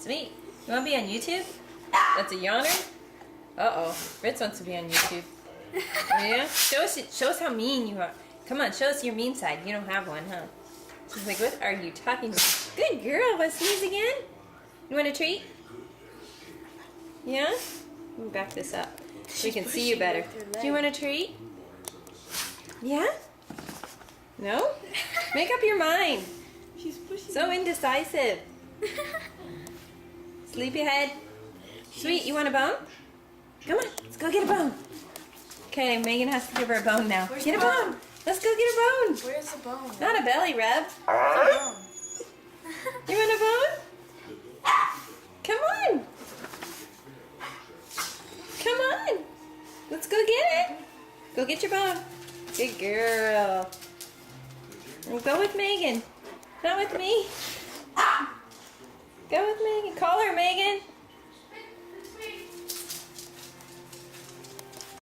Sweet. You want to be on YouTube? That's a yawner? Uh-oh. Ritz wants to be on YouTube. Yeah? Show us how mean you are. Come on, show us your mean side. You don't have one, huh? She's like, what are you talking about? Good girl. Want to sneeze again? You want a treat? Yeah? Let me back this up so we can see you better. Do you want a treat? Yeah? No? Make up your mind. She's pushing. So indecisive. Sleepyhead. Sweet, you want a bone? Come on, let's go get a bone. Okay, Megan has to give her a bone now. Where's Get a the bone? bone. Let's go get a bone. Where's the bone? Not a belly rub. Where's the bone? You want a bone? Come on. Come on. Let's go get it. Go get your bone. Good girl. And go with Megan. Not with me. Go with Megan. Call her, Megan.